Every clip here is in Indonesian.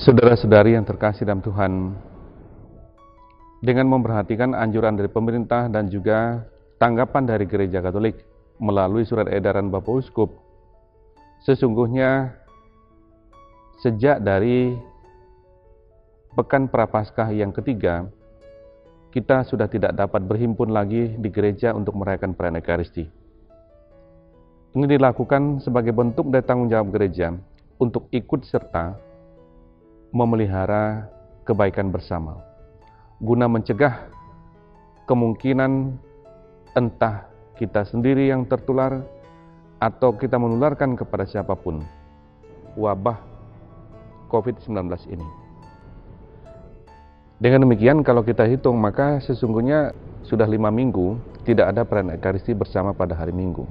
Saudara-saudari yang terkasih dalam Tuhan, dengan memperhatikan anjuran dari pemerintah dan juga tanggapan dari Gereja Katolik melalui surat edaran Bapak Uskup, sesungguhnya sejak dari Pekan Prapaskah yang ketiga, kita sudah tidak dapat berhimpun lagi di gereja untuk merayakan perayaan Ekaristi. Ini dilakukan sebagai bentuk dari tanggung jawab gereja untuk ikut serta memelihara kebaikan bersama, guna mencegah kemungkinan entah kita sendiri yang tertular atau kita menularkan kepada siapapun wabah COVID-19 ini. Dengan demikian, kalau kita hitung, maka sesungguhnya sudah 5 minggu tidak ada perayaan Ekaristi bersama pada hari Minggu.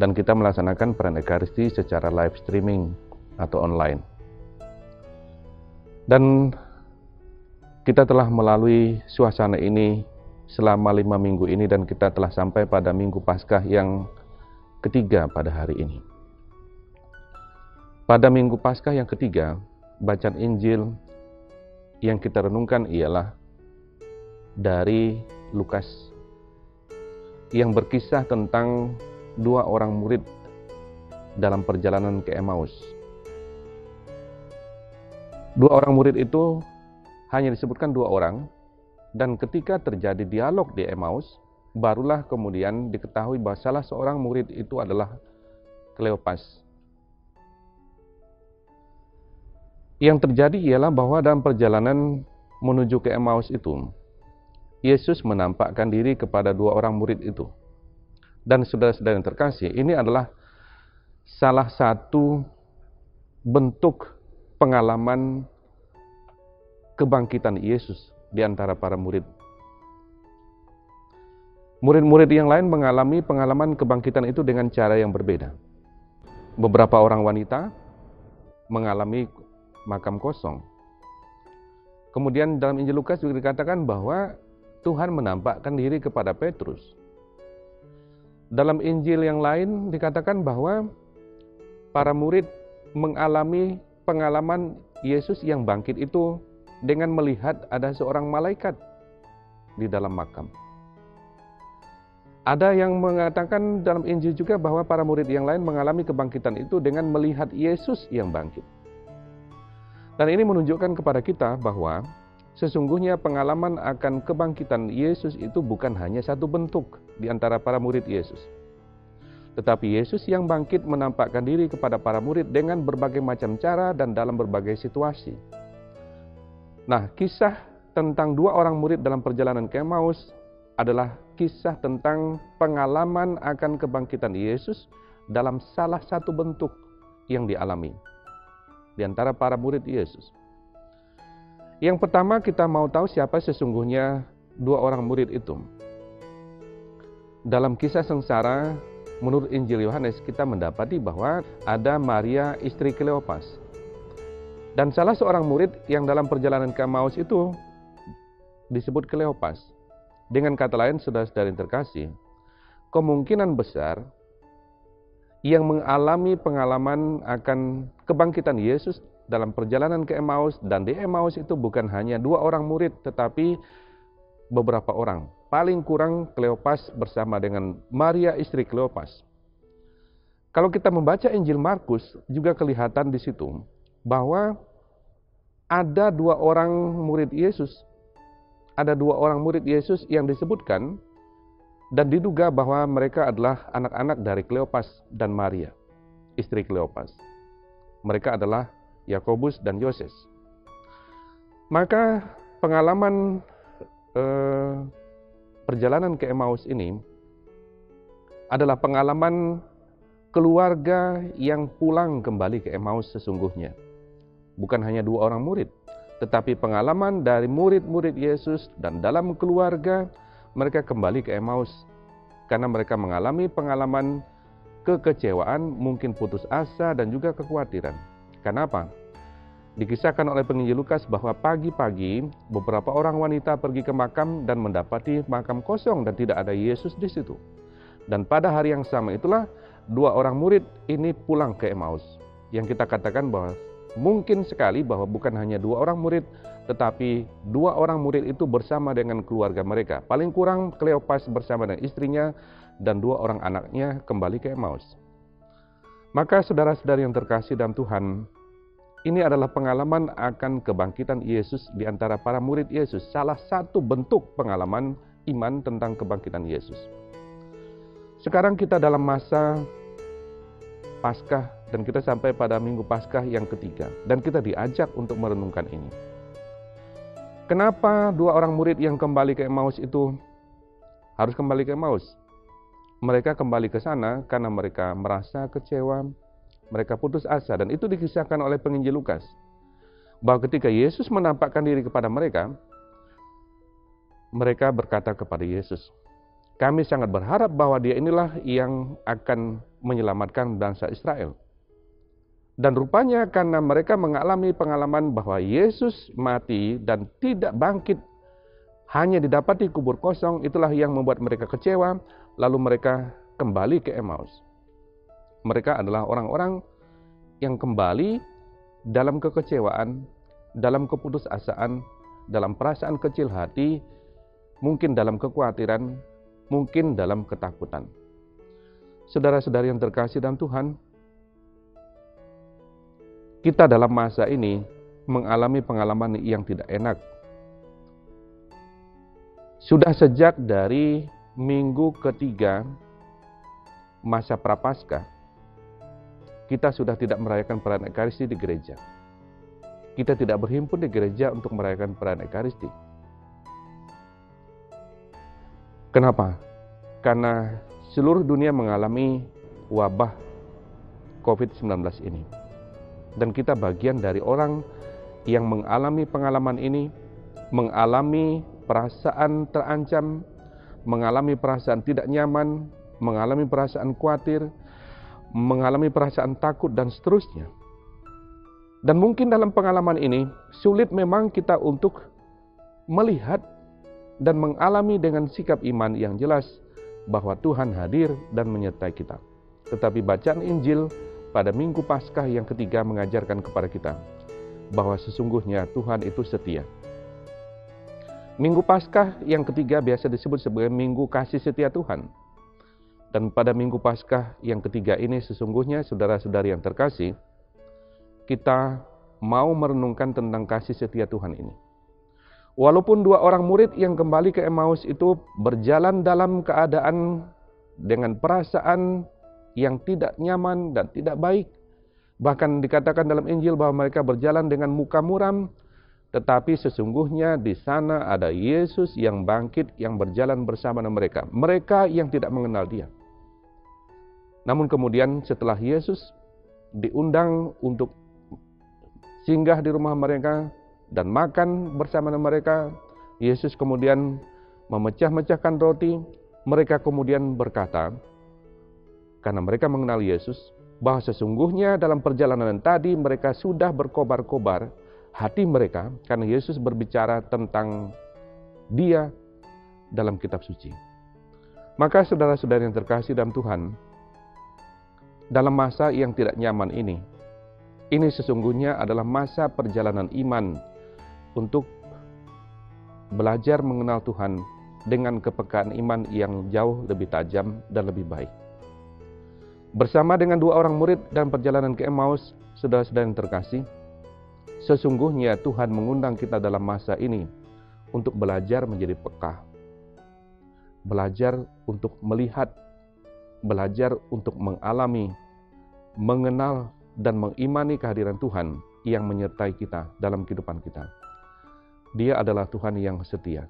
Dan kita melaksanakan perayaan Ekaristi secara live streaming atau online. Dan kita telah melalui suasana ini selama 5 minggu ini, dan kita telah sampai pada Minggu Paskah yang ketiga pada hari ini. Pada Minggu Paskah yang ketiga, bacaan Injil yang kita renungkan ialah dari Lukas yang berkisah tentang 2 orang murid dalam perjalanan ke Emmaus. 2 orang murid itu hanya disebutkan 2 orang, dan ketika terjadi dialog di Emmaus, barulah kemudian diketahui bahwa salah seorang murid itu adalah Kleopas. Yang terjadi ialah bahwa dalam perjalanan menuju ke Emmaus itu, Yesus menampakkan diri kepada 2 orang murid itu. Dan saudara-saudara yang terkasih, ini adalah salah satu bentuk pengalaman kebangkitan Yesus di antara para murid. Murid-murid yang lain mengalami pengalaman kebangkitan itu dengan cara yang berbeda. Beberapa orang wanita mengalami makam kosong. Kemudian dalam Injil Lukas juga dikatakan bahwa Tuhan menampakkan diri kepada Petrus. Dalam Injil yang lain dikatakan bahwa para murid mengalami pengalaman Yesus yang bangkit itu dengan melihat ada seorang malaikat di dalam makam. Ada yang mengatakan dalam Injil juga bahwa para murid yang lain mengalami kebangkitan itu dengan melihat Yesus yang bangkit. Dan ini menunjukkan kepada kita bahwa sesungguhnya pengalaman akan kebangkitan Yesus itu bukan hanya satu bentuk di antara para murid Yesus. Tetapi Yesus yang bangkit menampakkan diri kepada para murid dengan berbagai macam cara dan dalam berbagai situasi. Nah, kisah tentang 2 orang murid dalam perjalanan ke Emmaus adalah kisah tentang pengalaman akan kebangkitan Yesus dalam salah satu bentuk yang dialami di antara para murid Yesus. Yang pertama, kita mau tahu siapa sesungguhnya 2 orang murid itu. Dalam kisah sengsara menurut Injil Yohanes, kita mendapati bahwa ada Maria istri Kleopas. Dan salah seorang murid yang dalam perjalanan ke Emmaus itu disebut Kleopas. Dengan kata lain, saudara-saudara yang terkasih, kemungkinan besar yang mengalami pengalaman akan kebangkitan Yesus dalam perjalanan ke Emmaus, dan di Emmaus itu bukan hanya 2 orang murid, tetapi beberapa orang. Paling kurang Kleopas bersama dengan Maria istri Kleopas. Kalau kita membaca Injil Markus, juga kelihatan di situ bahwa ada 2 orang murid Yesus. Ada 2 orang murid Yesus yang disebutkan, dan diduga bahwa mereka adalah anak-anak dari Kleopas dan Maria, istri Kleopas. Mereka adalah Yakobus dan Yoses. Maka pengalaman perjalanan ke Emmaus ini adalah pengalaman keluarga yang pulang kembali ke Emmaus sesungguhnya. Bukan hanya 2 orang murid, tetapi pengalaman dari murid-murid Yesus, dan dalam keluarga mereka kembali ke Emmaus karena mereka mengalami pengalaman kekecewaan, mungkin putus asa dan juga kekhawatiran. Kenapa? Dikisahkan oleh penginjil Lukas bahwa pagi-pagi beberapa orang wanita pergi ke makam dan mendapati makam kosong dan tidak ada Yesus di situ. Dan pada hari yang sama itulah 2 orang murid ini pulang ke Emmaus, yang kita katakan bahwa mungkin sekali bahwa bukan hanya 2 orang murid, tetapi 2 orang murid itu bersama dengan keluarga mereka. Paling kurang Kleopas bersama dengan istrinya dan 2 orang anaknya kembali ke Emmaus. Maka saudara-saudari yang terkasih dalam Tuhan, ini adalah pengalaman akan kebangkitan Yesus di antara para murid Yesus. Salah satu bentuk pengalaman iman tentang kebangkitan Yesus. Sekarang kita dalam masa Paskah dan kita sampai pada Minggu Paskah yang ketiga. Dan kita diajak untuk merenungkan ini. Kenapa 2 orang murid yang kembali ke Emmaus itu harus kembali ke Emmaus? Mereka kembali ke sana karena mereka merasa kecewa, mereka putus asa. Dan itu dikisahkan oleh penginjil Lukas. Bahwa ketika Yesus menampakkan diri kepada mereka, mereka berkata kepada Yesus, "Kami sangat berharap bahwa Dia inilah yang akan menyelamatkan bangsa Israel." Dan rupanya karena mereka mengalami pengalaman bahwa Yesus mati dan tidak bangkit, hanya didapati kubur kosong, itulah yang membuat mereka kecewa, lalu mereka kembali ke Emmaus. Mereka adalah orang-orang yang kembali dalam kekecewaan, dalam keputusasaan, dalam perasaan kecil hati, mungkin dalam kekhawatiran, mungkin dalam ketakutan. Saudara-saudari yang terkasih dalam Tuhan, kita dalam masa ini mengalami pengalaman yang tidak enak. Sudah sejak dari minggu ketiga masa Prapaskah, kita sudah tidak merayakan perayaan Ekaristi di gereja. Kita tidak berhimpun di gereja untuk merayakan perayaan Ekaristi. Kenapa? Karena seluruh dunia mengalami wabah COVID-19 ini. Dan kita bagian dari orang yang mengalami pengalaman ini, mengalami perasaan terancam, mengalami perasaan tidak nyaman, mengalami perasaan khawatir, mengalami perasaan takut, dan seterusnya. Dan mungkin dalam pengalaman ini, sulit memang kita untuk melihat dan mengalami dengan sikap iman yang jelas bahwa Tuhan hadir dan menyertai kita. Tetapi bacaan Injil pada Minggu Paskah yang ketiga mengajarkan kepada kita bahwa sesungguhnya Tuhan itu setia. Minggu Paskah yang ketiga biasa disebut sebagai Minggu Kasih Setia Tuhan. Dan pada Minggu Paskah yang ketiga ini sesungguhnya saudara-saudari yang terkasih, kita mau merenungkan tentang kasih setia Tuhan ini. Walaupun 2 orang murid yang kembali ke Emmaus itu berjalan dalam keadaan dengan perasaan yang tidak nyaman dan tidak baik. Bahkan dikatakan dalam Injil bahwa mereka berjalan dengan muka muram, tetapi sesungguhnya di sana ada Yesus yang bangkit, yang berjalan bersama dengan mereka. Mereka yang tidak mengenal Dia. Namun kemudian setelah Yesus diundang untuk singgah di rumah mereka dan makan bersama dengan mereka, Yesus kemudian memecah-mecahkan roti. Mereka kemudian berkata, karena mereka mengenal Yesus, bahwa sesungguhnya dalam perjalanan tadi mereka sudah berkobar-kobar hati mereka karena Yesus berbicara tentang Dia dalam kitab suci. Maka saudara-saudari yang terkasih dalam Tuhan, dalam masa yang tidak nyaman ini sesungguhnya adalah masa perjalanan iman untuk belajar mengenal Tuhan dengan kepekaan iman yang jauh lebih tajam dan lebih baik. Bersama dengan 2 orang murid dalam perjalanan ke Emmaus, saudara-saudara yang terkasih, sesungguhnya Tuhan mengundang kita dalam masa ini untuk belajar menjadi peka, belajar untuk melihat, belajar untuk mengalami, mengenal, dan mengimani kehadiran Tuhan yang menyertai kita dalam kehidupan kita. Dia adalah Tuhan yang setia.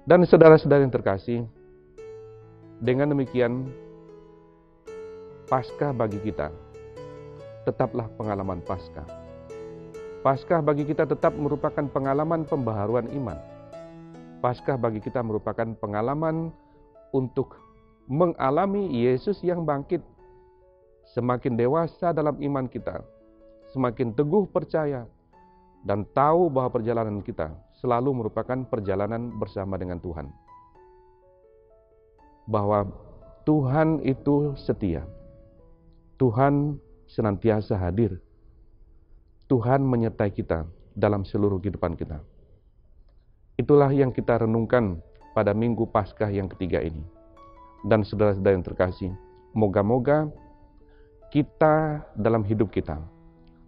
Dan saudara-saudara yang terkasih, dengan demikian, Paskah bagi kita tetaplah pengalaman Paskah. Paskah bagi kita tetap merupakan pengalaman pembaharuan iman. Paskah bagi kita merupakan pengalaman untuk mengalami Yesus yang bangkit. Semakin dewasa dalam iman kita, semakin teguh percaya, dan tahu bahwa perjalanan kita selalu merupakan perjalanan bersama dengan Tuhan. Bahwa Tuhan itu setia. Tuhan senantiasa hadir. Tuhan menyertai kita dalam seluruh kehidupan kita. Itulah yang kita renungkan pada Minggu Paskah yang ketiga ini. Dan saudara-saudara yang terkasih, moga-moga kita dalam hidup kita,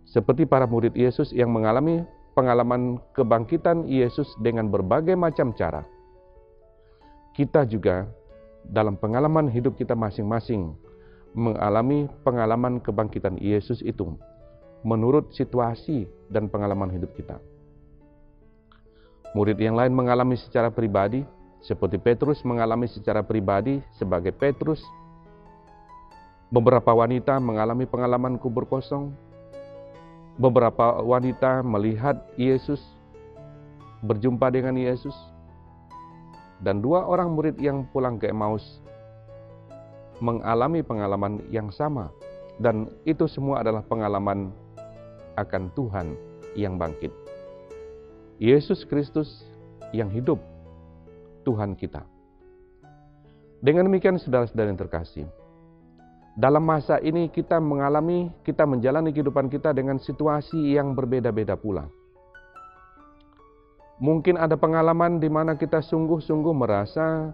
seperti para murid Yesus yang mengalami pengalaman kebangkitan Yesus dengan berbagai macam cara, kita juga dalam pengalaman hidup kita masing-masing mengalami pengalaman kebangkitan Yesus itu menurut situasi dan pengalaman hidup kita. Murid yang lain mengalami secara pribadi, seperti Petrus mengalami secara pribadi sebagai Petrus. Beberapa wanita mengalami pengalaman kubur kosong. Beberapa wanita melihat Yesus, berjumpa dengan Yesus. Dan 2 orang murid yang pulang ke Emmaus mengalami pengalaman yang sama. Dan itu semua adalah pengalaman akan Tuhan yang bangkit. Yesus Kristus yang hidup, Tuhan kita. Dengan demikian saudara-saudara yang terkasih, dalam masa ini kita menjalani kehidupan kita dengan situasi yang berbeda-beda pula. Mungkin ada pengalaman di mana kita sungguh-sungguh merasa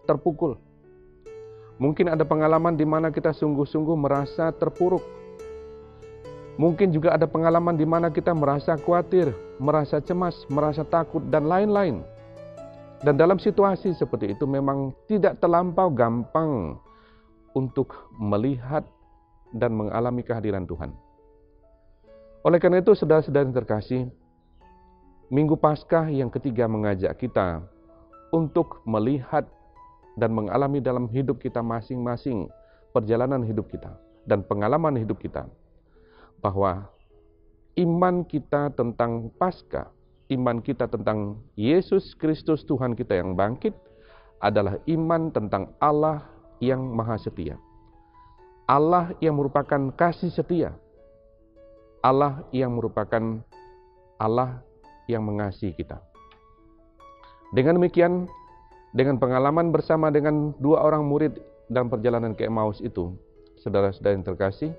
terpukul. Mungkin ada pengalaman di mana kita sungguh-sungguh merasa terpuruk. Mungkin juga ada pengalaman di mana kita merasa khawatir, merasa cemas, merasa takut, dan lain-lain. Dan dalam situasi seperti itu memang tidak terlampau gampang untuk melihat dan mengalami kehadiran Tuhan. Oleh karena itu, saudara-saudara yang terkasih, Minggu Paskah yang ketiga mengajak kita untuk melihat dan mengalami dalam hidup kita masing-masing, perjalanan hidup kita dan pengalaman hidup kita, bahwa iman kita tentang Paskah, iman kita tentang Yesus Kristus Tuhan kita yang bangkit adalah iman tentang Allah yang maha setia. Allah yang merupakan kasih setia. Allah yang merupakan Allah yang mengasihi kita. Dengan demikian, dengan pengalaman bersama dengan 2 orang murid dalam perjalanan ke Emmaus itu, saudara-saudara yang terkasih,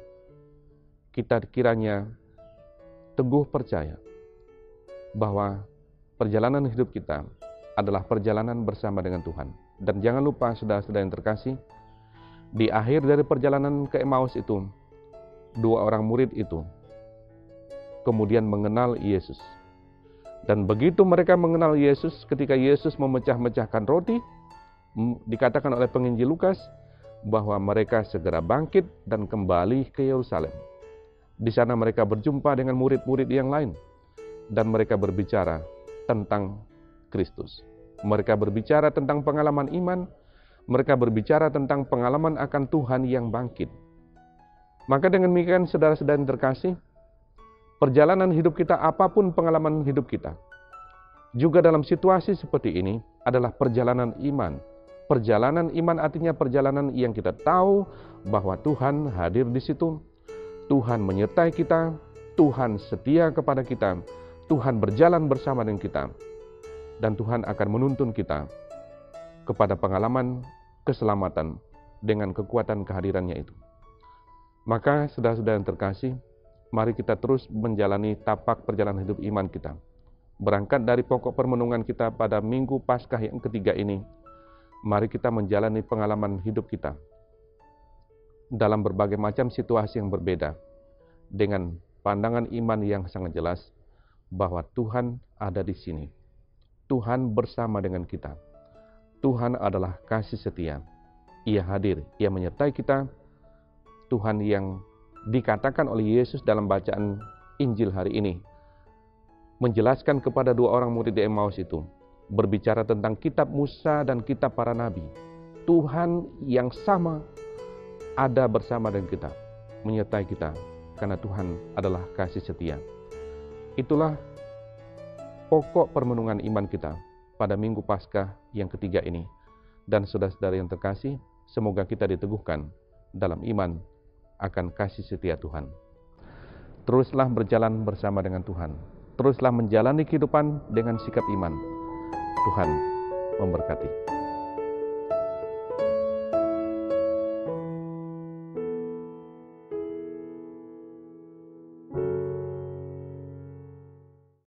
kita kiranya teguh percaya bahwa perjalanan hidup kita adalah perjalanan bersama dengan Tuhan. Dan jangan lupa saudara-saudara yang terkasih, di akhir dari perjalanan ke Emmaus itu, 2 orang murid itu kemudian mengenal Yesus. Dan begitu mereka mengenal Yesus, ketika Yesus memecah-mecahkan roti, dikatakan oleh penginjil Lukas bahwa mereka segera bangkit dan kembali ke Yerusalem. Di sana mereka berjumpa dengan murid-murid yang lain dan mereka berbicara tentang Kristus. Mereka berbicara tentang pengalaman iman, mereka berbicara tentang pengalaman akan Tuhan yang bangkit. Maka dengan demikian saudara-saudara yang terkasih, perjalanan hidup kita, apapun pengalaman hidup kita, juga dalam situasi seperti ini adalah perjalanan iman. Perjalanan iman artinya perjalanan yang kita tahu bahwa Tuhan hadir di situ, Tuhan menyertai kita, Tuhan setia kepada kita, Tuhan berjalan bersama dengan kita, dan Tuhan akan menuntun kita kepada pengalaman keselamatan dengan kekuatan kehadirannya itu. Maka saudara-saudara yang terkasih, mari kita terus menjalani tapak perjalanan hidup iman kita. Berangkat dari pokok permenungan kita pada Minggu Paskah yang ketiga ini, mari kita menjalani pengalaman hidup kita dalam berbagai macam situasi yang berbeda, dengan pandangan iman yang sangat jelas bahwa Tuhan ada di sini. Tuhan bersama dengan kita. Tuhan adalah kasih setia. Ia hadir, Ia menyertai kita. Tuhan yang dikatakan oleh Yesus dalam bacaan Injil hari ini, menjelaskan kepada 2 orang murid di Emmaus itu, berbicara tentang kitab Musa dan kitab para nabi. Tuhan yang sama ada bersama dengan kita, menyertai kita, karena Tuhan adalah kasih setia. Itulah pokok permenungan iman kita pada Minggu Paskah yang ketiga ini. Dan saudara-saudara yang terkasih, semoga kita diteguhkan dalam iman akan kasih setia Tuhan. Teruslah berjalan bersama dengan Tuhan. Teruslah menjalani kehidupan dengan sikap iman. Tuhan memberkati.